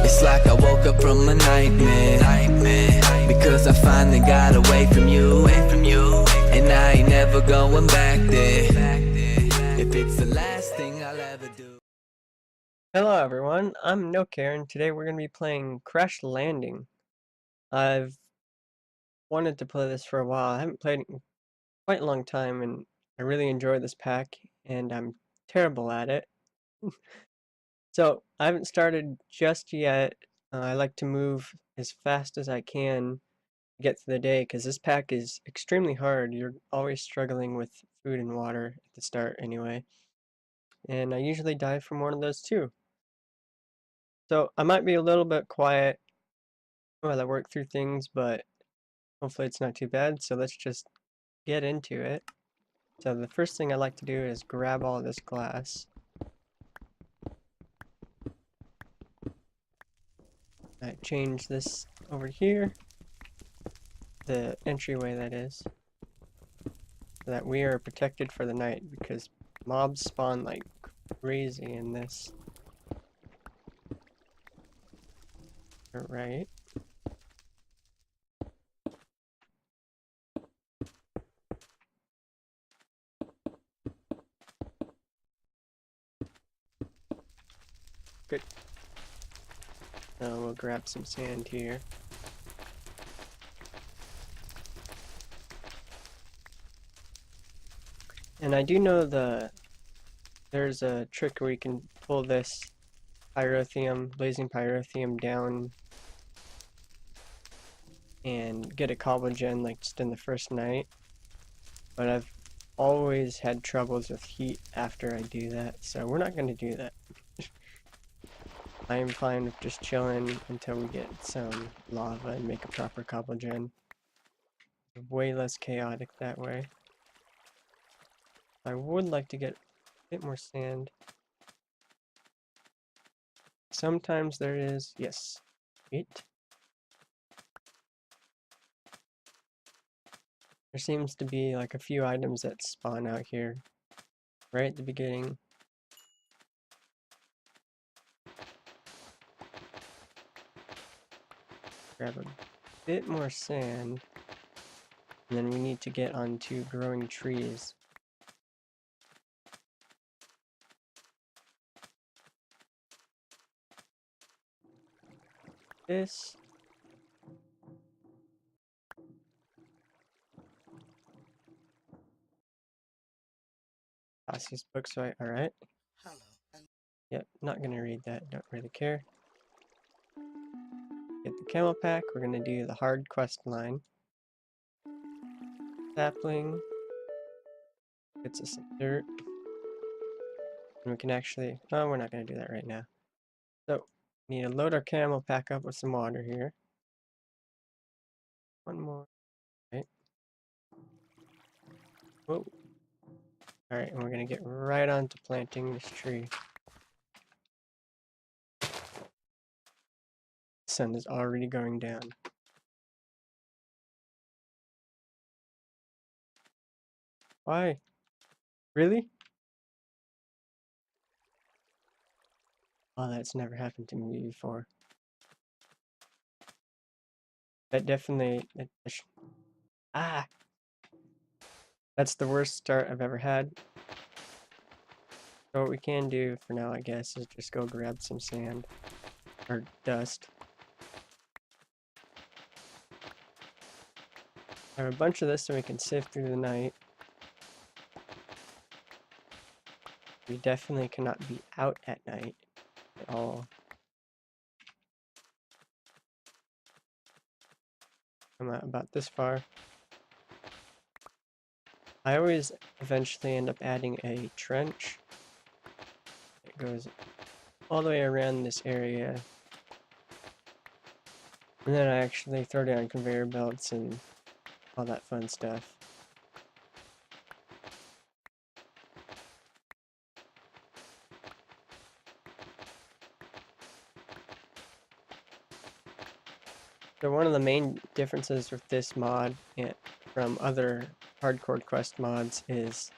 It's like I woke up from a nightmare, because I finally got away from you, and I ain't never going back there, if it's the last thing I'll ever do. Hello everyone, I'm Nocare, and today we're going to be playing Crash Landing. I've wanted to play this for a while. I haven't played it in quite a long time, and I really enjoy this pack, and I'm terrible at it. So, I haven't started just yet. I like to move as fast as I can to get through the day, because this pack is extremely hard. You're always struggling with food and water at the start anyway. And I usually die from one of those too. So, I might be a little bit quiet while I work through things, but hopefully it's not too bad. So let's just get into it. So the first thing I like to do is grab all this glass. I change this over here, the entryway that is, so that we are protected for the night, because mobs spawn like crazy in this. Alright. Good. Now we'll grab some sand here. And I do know there's a trick where you can pull this blazing pyrotheum down and get a cobble gen like just in the first night. But I've always had troubles with heat after I do that, so we're not going to do that. I am fine with just chilling until we get some lava and make a proper cobble gen. Way less chaotic that way. I would like to get a bit more sand. Sometimes there is, yes, it. There seems to be like a few items that spawn out here right at the beginning. Grab a bit more sand, and then we need to get onto growing trees. This. Pass these books right, alright. Yep, not gonna read that, don't really care. Get the camel pack, we're gonna do the hard quest line. Sapling. Gets us some dirt. And we can actually, oh, we're not gonna do that right now. So, we need to load our camel pack up with some water here. One more, right. Whoa. Alright, and we're gonna get right on to planting this tree. The sun is already going down. Why? Really? Oh, that's never happened to me before. That definitely... Ah! That's the worst start I've ever had. So what we can do for now, I guess, is just go grab some sand. Or dust. I have a bunch of this so we can sift through the night. We definitely cannot be out at night at all. I'm at about this far. I always eventually end up adding a trench. It goes all the way around this area. And then I actually throw down conveyor belts and all that fun stuff. So one of the main differences with this mod from other hardcore quest mods is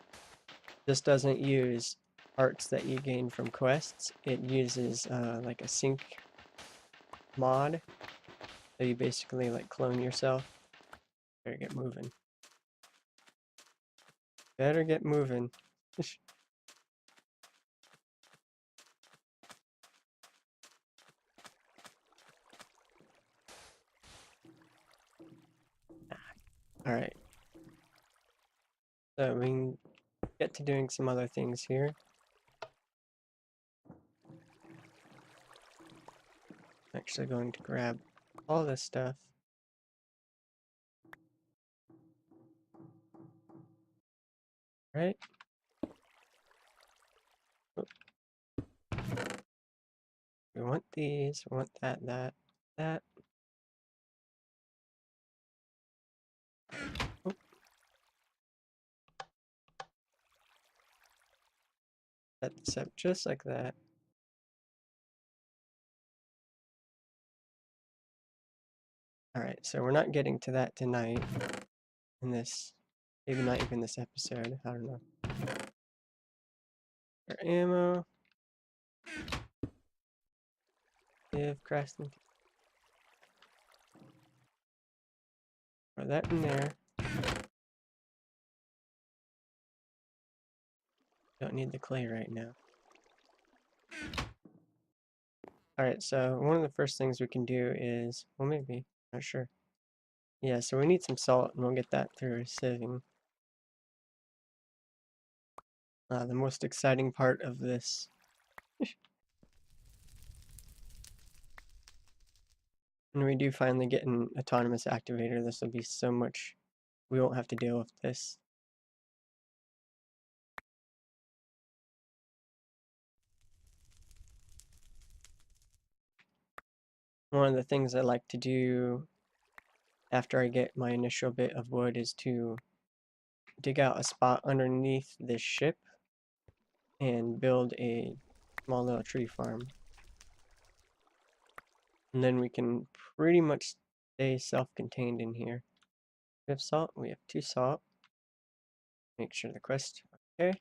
this doesn't use parts that you gain from quests. It uses like a sync mod. So you basically like clone yourself. Better get moving. Better get moving. Alright. So we can get to doing some other things here. I'm actually going to grab all this stuff. Right? We want these, we want that. Oh, set this up just like that. Alright, so we're not getting to that tonight. In this, maybe not even this episode, I don't know. Our ammo. Give crafting. Throw that in there. Don't need the clay right now. Alright, so one of the first things we can do is, well maybe, not sure. Yeah, so we need some salt and we'll get that through sieving. The most exciting part of this. When we do finally get an autonomous activator, this will be so much, we won't have to deal with this. One of the things I like to do after I get my initial bit of wood is to dig out a spot underneath this ship and build a small little tree farm. And then we can pretty much stay self-contained in here. We have salt, we have 2 salt. Make sure the quest, okay.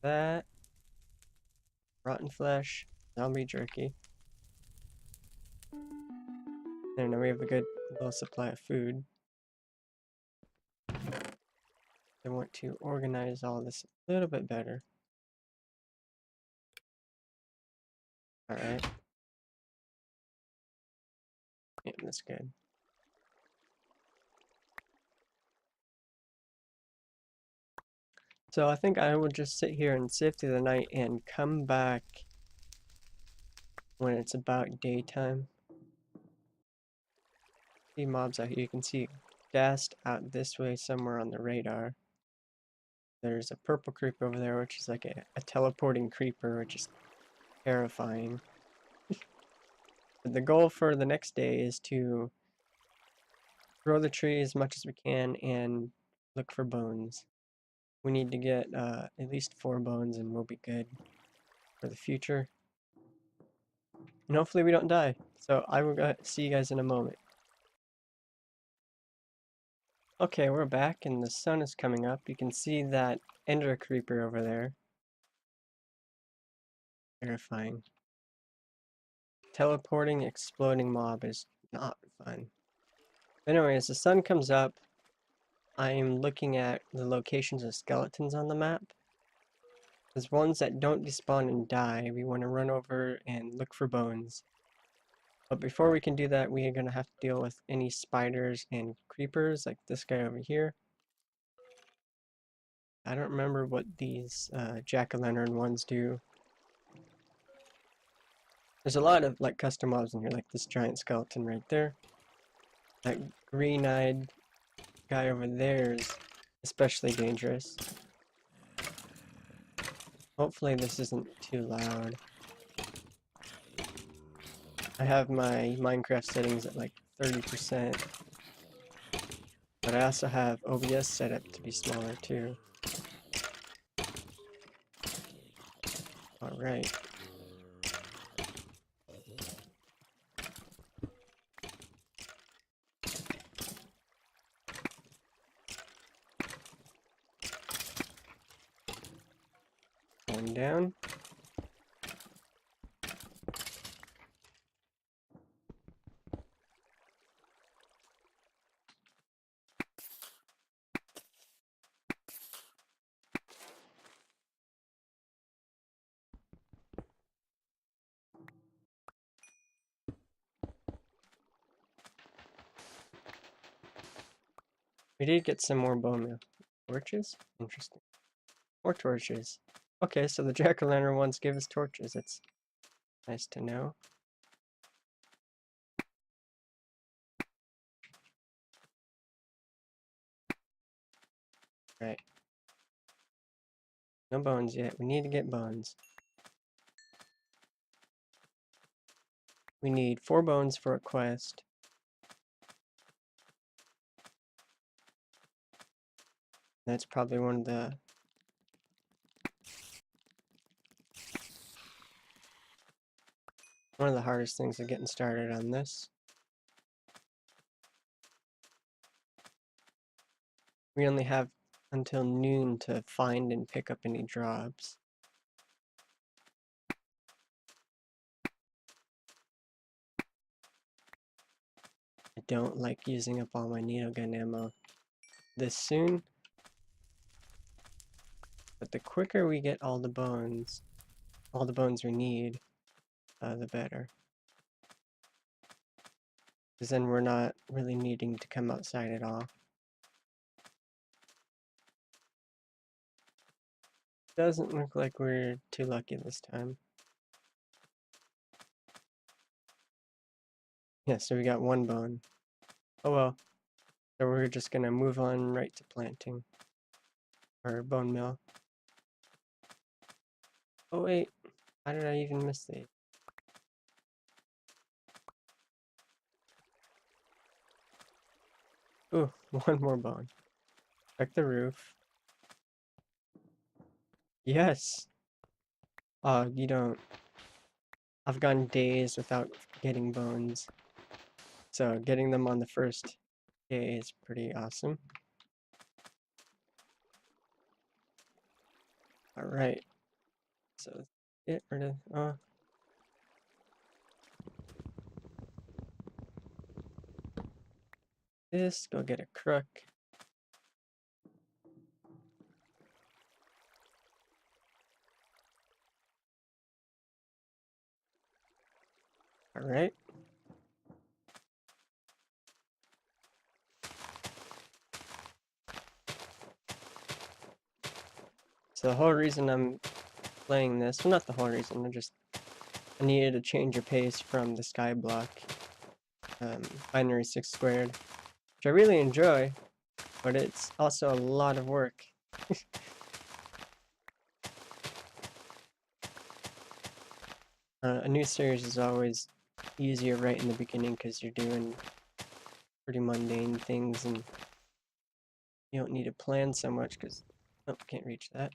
That, rotten flesh, zombie jerky. And now we have a good little supply of food. I want to organize all this a little bit better. Alright. Yeah, that's good. So I think I will just sit here and sift through the night and come back when it's about daytime. See mobs out here. You can see gassed out this way somewhere on the radar. There's a purple creeper over there, which is like a teleporting creeper, which is terrifying. But the goal for the next day is to grow the tree as much as we can and look for bones. We need to get at least 4 bones and we'll be good for the future. And hopefully we don't die. So I will see you guys in a moment. Okay, we're back and the sun is coming up. You can see that ender creeper over there. Terrifying. Teleporting, exploding mob is not fun. Anyway, as the sun comes up, I am looking at the locations of skeletons on the map. There's ones that don't despawn and die. We want to run over and look for bones. But before we can do that, we are going to have to deal with any spiders and creepers, like this guy over here. I don't remember what these jack-o'-lantern ones do. There's a lot of like custom mobs in here, like this giant skeleton right there. That green-eyed guy over there is especially dangerous. Hopefully this isn't too loud. I have my Minecraft settings at like 30%. But I also have OBS set up to be smaller too. Alright. Going down. We did get some more bone meal. Torches? Interesting. More torches. Okay, so the jack-o'-lantern ones give us torches. That's nice to know. Right. No bones yet. We need to get bones. We need 4 bones for a quest. That's probably one of the hardest things of getting started on this. We only have until noon to find and pick up any drops. I don't like using up all my needle gun ammo this soon, but the quicker we get all the bones we need, the better. Because then we're not really needing to come outside at all. Doesn't look like we're too lucky this time. Yeah, so we got 1 bone. Oh well. So we're just gonna move on right to planting. Or bone meal. Oh wait, how did I even miss these? Ooh, 1 more bone. Check the roof. Yes! You don't. I've gone days without getting bones. So getting them on the first day is pretty awesome. Alright. So get rid of this, go get a crook. Alright. So the whole reason I'm playing this, well not the whole reason, I needed to change a pace from the skyblock binary 6 squared, which I really enjoy, but it's also a lot of work. A new series is always easier right in the beginning because you're doing pretty mundane things and you don't need to plan so much because, oh, can't reach that.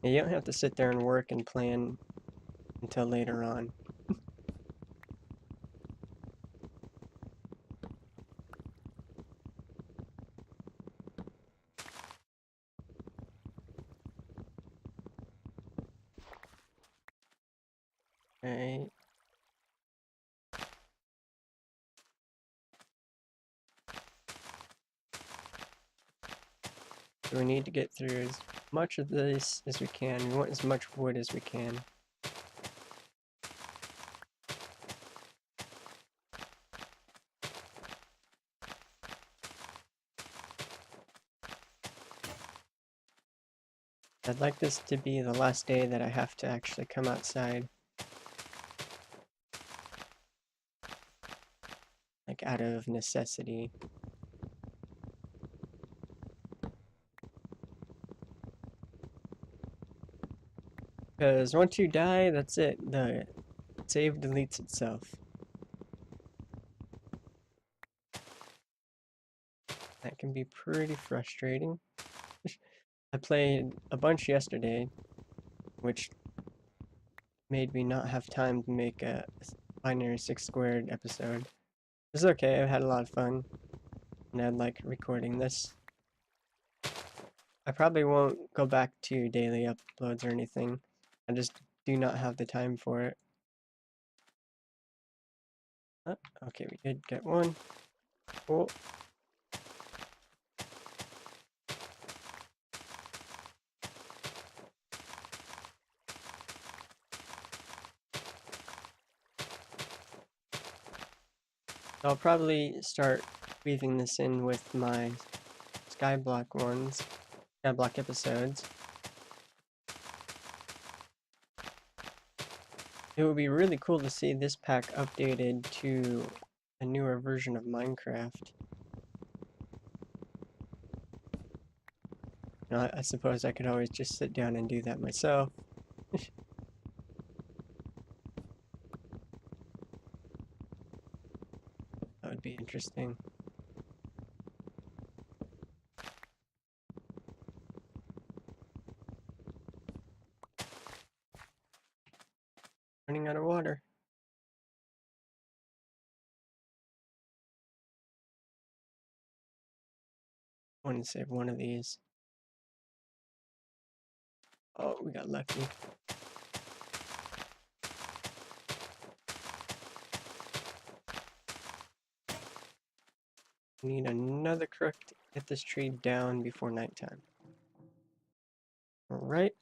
And you don't have to sit there and work and plan until later on. Right. So we need to get through as much of this as we can. We want as much wood as we can. I'd like this to be the last day that I have to actually come outside. Like out of necessity. Because once you die, that's it. The save deletes itself. That can be pretty frustrating. I played a bunch yesterday, which made me not have time to make a binary 6 squared episode. It's okay, I had a lot of fun, and I like recording this. I probably won't go back to daily uploads or anything. I just do not have the time for it. Oh, okay, we did get 1. Cool. I'll probably start weaving this in with my Skyblock episodes. It would be really cool to see this pack updated to a newer version of Minecraft. I suppose I could always just sit down and do that myself. That would be interesting. Running out of water. I want to save one of these. Oh, we got lucky. We need another crook to get this tree down before nighttime. Alright.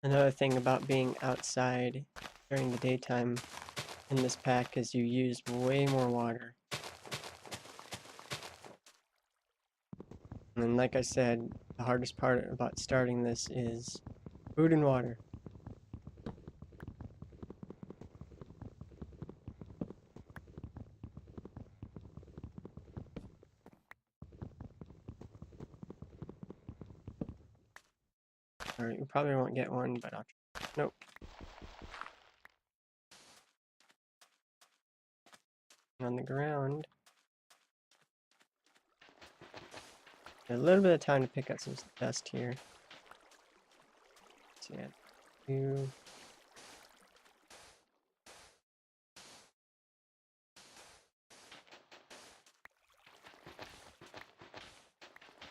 Another thing about being outside during the daytime in this pack is you use way more water. And like I said, the hardest part about starting this is food and water. Alright, you probably won't get one, but I'll try. Nope. On the ground. A little bit of time to pick up some dust here. So yeah, 2.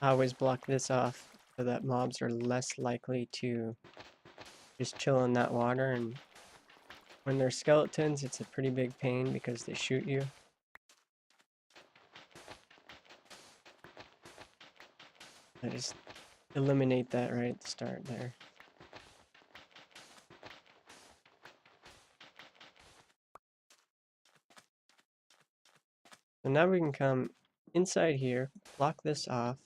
I always block this off so that mobs are less likely to just chill in that water, and when they're skeletons it's a pretty big pain because they shoot you. I just eliminate that right at the start there. So now we can come inside here, block this off.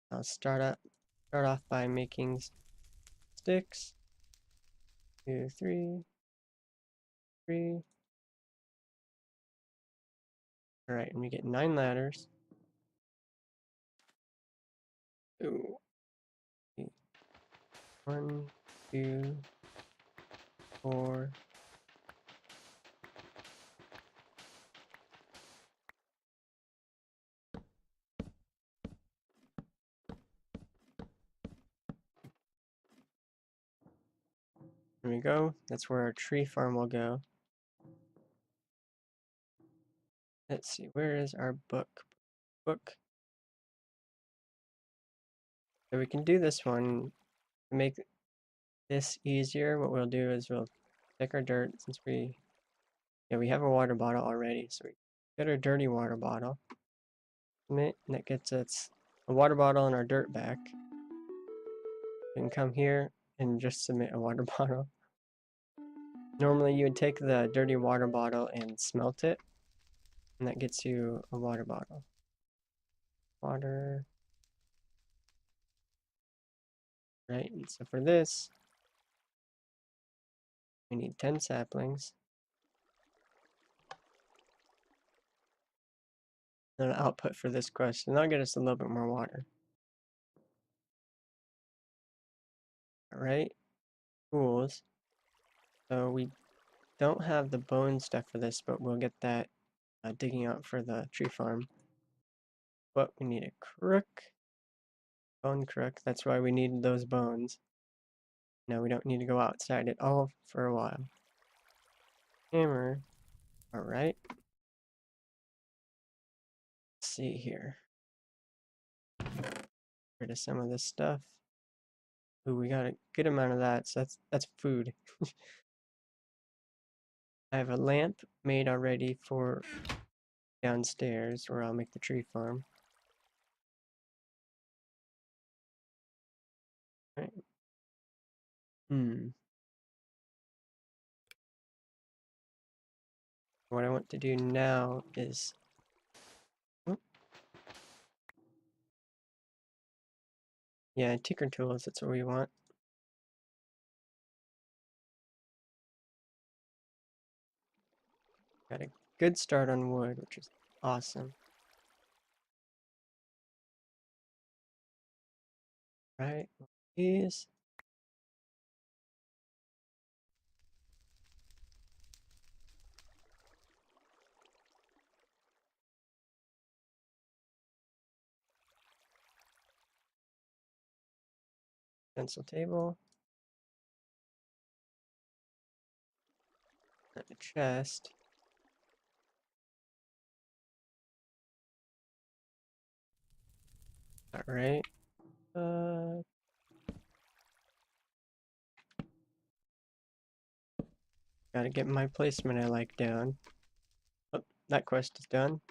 I'll start off by making sticks. 2, 3, 3. Alright, and we get 9 ladders. 2, 1, 2, 4. There we go. That's where our tree farm will go. Let's see, where is our book? So we can do this one to make this easier. What we'll do is we'll take our dirt, since we have a water bottle already, so we get our dirty water bottle, and that gets us a water bottle and our dirt back. We can come here and just submit a water bottle. Normally you would take the dirty water bottle and smelt it, and that gets you a water bottle. Water. Right, and so for this, we need 10 saplings. And an output for this quest, and that'll get us a little bit more water. Alright, tools. So we don't have the bone stuff for this, but we'll get that digging out for the tree farm. But we need a crook, bone crook. That's why we need those bones. Now we don't need to go outside at all for a while. Hammer. Alright. Let's see here. Get rid of some of this stuff. Ooh, we got a good amount of that, so that's food. I have a lamp made already for downstairs where I'll make the tree farm. Right. What I want to do now is oh, yeah, tinker tools, that's what we want. Got a good start on wood, which is awesome. Right, these. Pencil table. And a chest. Alright. Gotta get my placement I like down. Oh, that quest is done.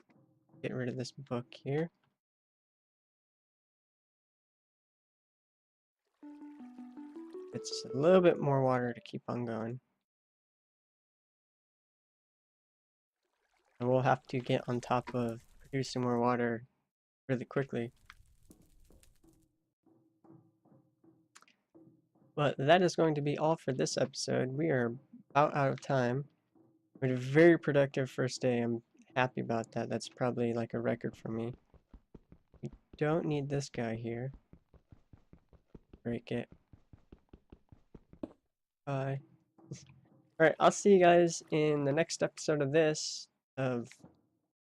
Get rid of this book here. It's a little bit more water to keep on going. And we'll have to get on top of producing more water really quickly. But that is going to be all for this episode. We are about out of time. We had a very productive first day. I'm happy about that. That's probably like a record for me. We don't need this guy here. Break it. Bye. Alright, I'll see you guys in the next episode of this, of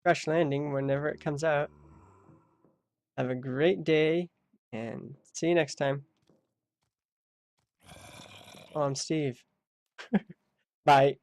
Crash Landing, whenever it comes out. Have a great day, and see you next time. Oh, I'm Steve. Bye.